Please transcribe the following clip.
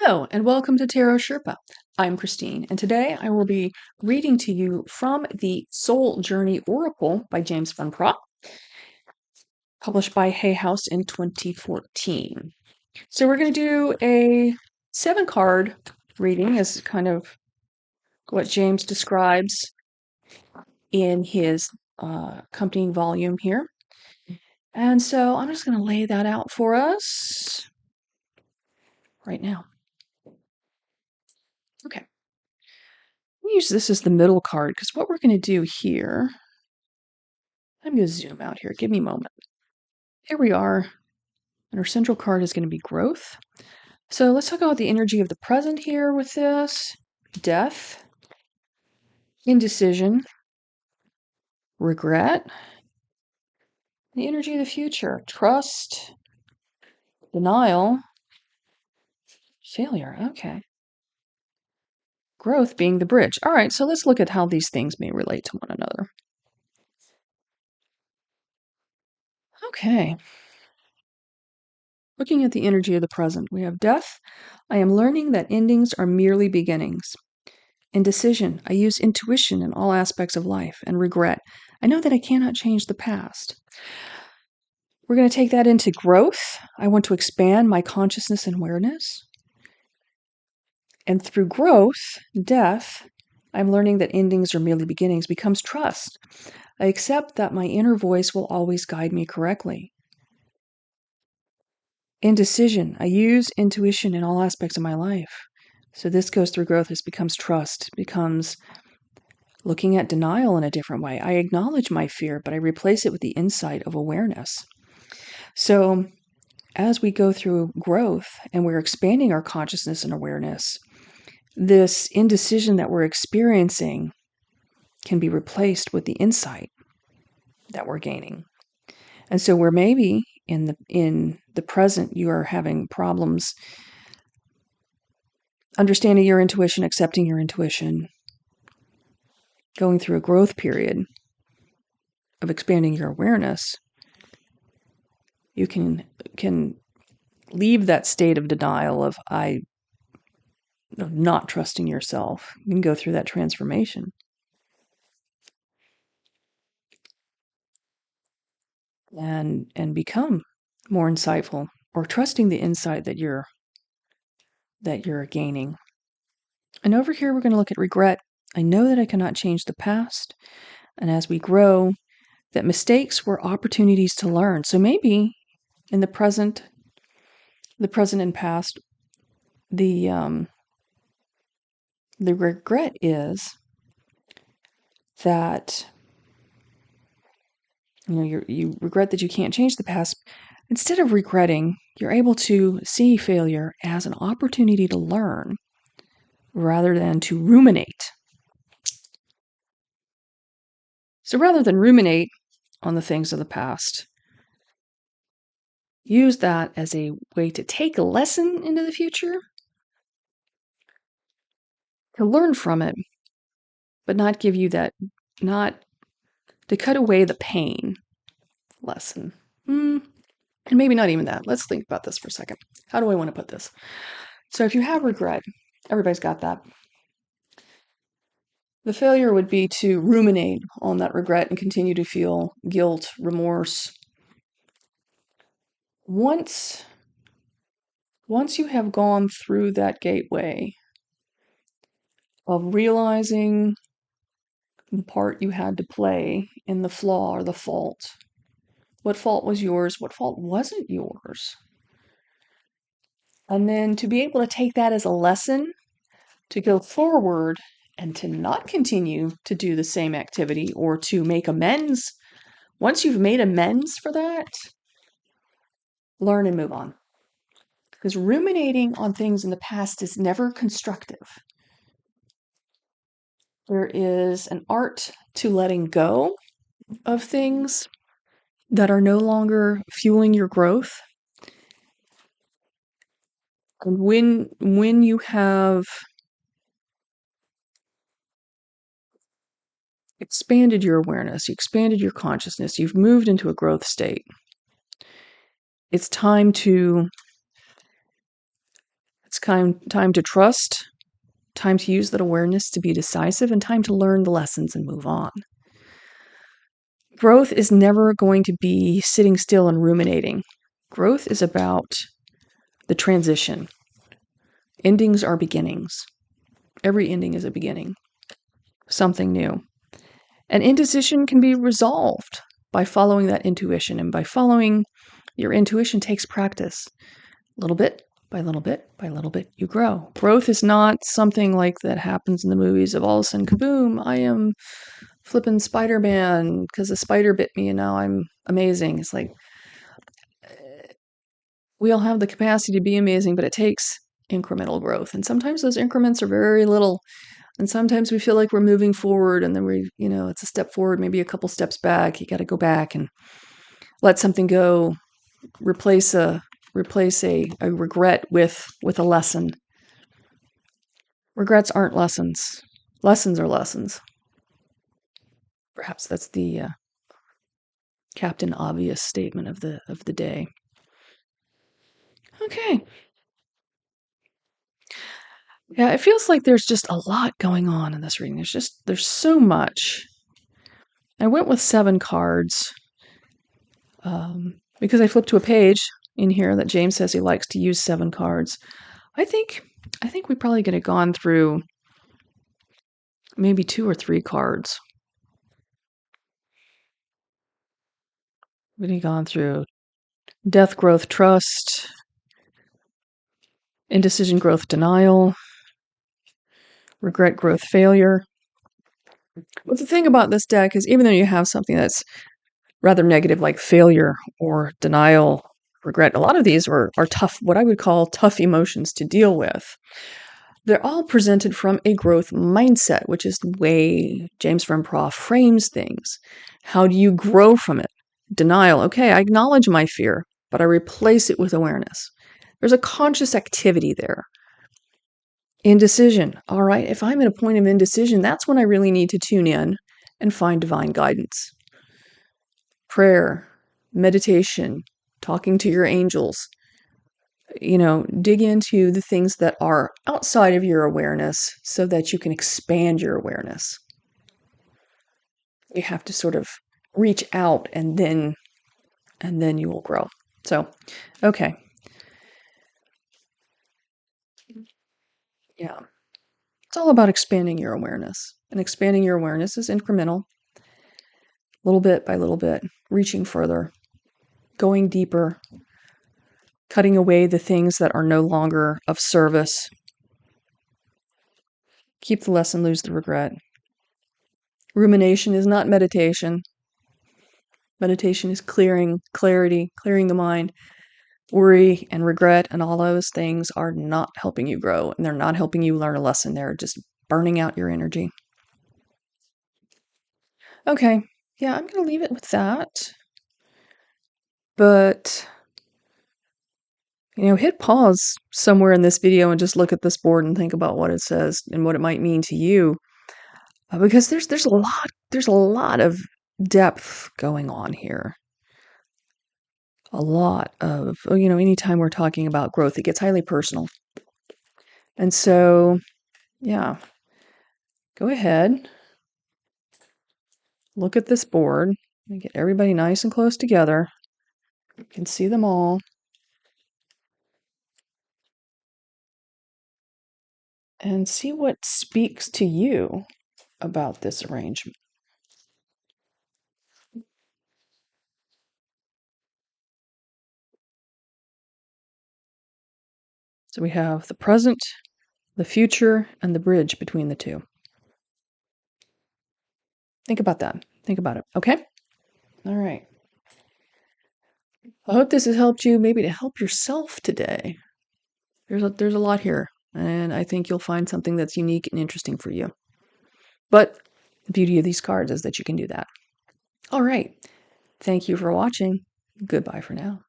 Hello, and welcome to Tarot Sherpa. I'm Christine, and today I will be reading to you from the Soul Journey Oracle by James Van Praagh, published by Hay House in 2014. So we're going to do a 7-card reading, as kind of what James describes in his accompanying volume here. And so I'm just going to lay that out for us right now. Okay. Use this as the middle card because what we're going to do here, I'm going to zoom out here. Give me a moment. Here we are. And our central card is going to be growth. So let's talk about the energy of the present here with this. Death, indecision, regret, the energy of the future, trust, denial, failure. Okay. Growth being the bridge. All right, so let's look at how these things may relate to one another. Okay. Looking at the energy of the present, we have death. I am learning that endings are merely beginnings. Indecision. I use intuition in all aspects of life. And regret. I know that I cannot change the past. We're going to take that into growth. I want to expand my consciousness and awareness. And through growth, death, I'm learning that endings are merely beginnings, becomes trust. I accept that my inner voice will always guide me correctly. Indecision. I use intuition in all aspects of my life. So this goes through growth. This becomes trust, becomes looking at denial in a different way. I acknowledge my fear, but I replace it with the insight of awareness. So as we go through growth and we're expanding our consciousness and awareness, this indecision that we're experiencing can be replaced with the insight that we're gaining. And so where maybe in the present you are having problems understanding your intuition, accepting your intuition, going through a growth period of expanding your awareness, you can leave that state of denial of not trusting yourself. You can go through that transformation. And become more insightful or trusting the insight that you're gaining. And over here we're going to look at regret. I know that I cannot change the past. And as we grow, that mistakes were opportunities to learn. So maybe in the present and past, the regret is that you regret that you can't change the past. Instead of regretting, you're able to see failure as an opportunity to learn rather than to ruminate. So rather than ruminate on the things of the past, use that as a way to take a lesson into the future, to learn from it, but not give you that, not to cut away the pain lesson. And maybe not even that. Let's think about this for a second. How do I want to put this? So if you have regret, everybody's got that. The failure would be to ruminate on that regret and continue to feel guilt, remorse. Once you have gone through that gateway of realizing the part you had to play in the flaw or the fault, what fault was yours, what fault wasn't yours, and then to be able to take that as a lesson to go forward and to not continue to do the same activity or to make amends. Once you've made amends for that, learn and move on. Because ruminating on things in the past is never constructive. There is an art to letting go of things that are no longer fueling your growth. And when you have expanded your awareness, you expanded your consciousness, you've moved into a growth state, it's time to It's time to trust, time to use that awareness to be decisive, and time to learn the lessons and move on. Growth is never going to be sitting still and ruminating. Growth is about the transition. Endings are beginnings. Every ending is a beginning, something new. And indecision can be resolved by following that intuition. And by following your intuition takes practice. Little bit by little bit by little bit, you grow. Growth is not something like that happens in the movies of all of a sudden, kaboom, I am flipping Spider-Man because a spider bit me and now I'm amazing. It's like we all have the capacity to be amazing, but it takes incremental growth. And sometimes those increments are very little. And sometimes we feel like we're moving forward and then it's a step forward, maybe a couple steps back. You got to go back and let something go, replace a regret with a lesson. Regrets aren't lessons. Lessons are lessons. Perhaps that's the Captain Obvious statement of the day. Okay. Yeah, it feels like there's just a lot going on in this reading. There's so much. I went with 7 cards because I flipped to a page in here that James says he likes to use 7 cards. I think we probably could have gone through maybe 2 or 3 cards. We'd have gone through death, growth, trust, indecision, growth, denial, regret, growth, failure. But the thing about this deck is even though you have something that's rather negative like failure or denial, regret, a lot of these are tough, what I would call tough emotions to deal with. They're all presented from a growth mindset, which is the way James Van Praagh frames things. How do you grow from it? Denial. Okay, I acknowledge my fear, but I replace it with awareness. There's a conscious activity there. Indecision. All right, if I'm at a point of indecision, that's when I really need to tune in and find divine guidance. Prayer, meditation, talking to your angels. Dig into the things that are outside of your awareness so that you can expand your awareness. You have to sort of reach out and then you will grow. So, okay. Yeah. It's all about expanding your awareness. And expanding your awareness is incremental, little bit by little bit, reaching further, going deeper, cutting away the things that are no longer of service. Keep the lesson, lose the regret. Rumination is not meditation. Meditation is clarity, clearing the mind. Worry and regret and all those things are not helping you grow, and they're not helping you learn a lesson. They're just burning out your energy. Okay, yeah, I'm going to leave it with that. But, hit pause somewhere in this video and just look at this board and think about what it says and what it might mean to you. Because there's a lot of depth going on here. A lot of, anytime we're talking about growth, it gets highly personal. And so, yeah, go ahead, look at this board, and get everybody nice and close together. You can see them all. And see what speaks to you about this arrangement. So we have the present, the future, and the bridge between the two. Think about that. Think about it. Okay? All right. I hope this has helped you maybe to help yourself today. There's a lot here, and I think you'll find something that's unique and interesting for you. But the beauty of these cards is that you can do that. All right. Thank you for watching. Goodbye for now.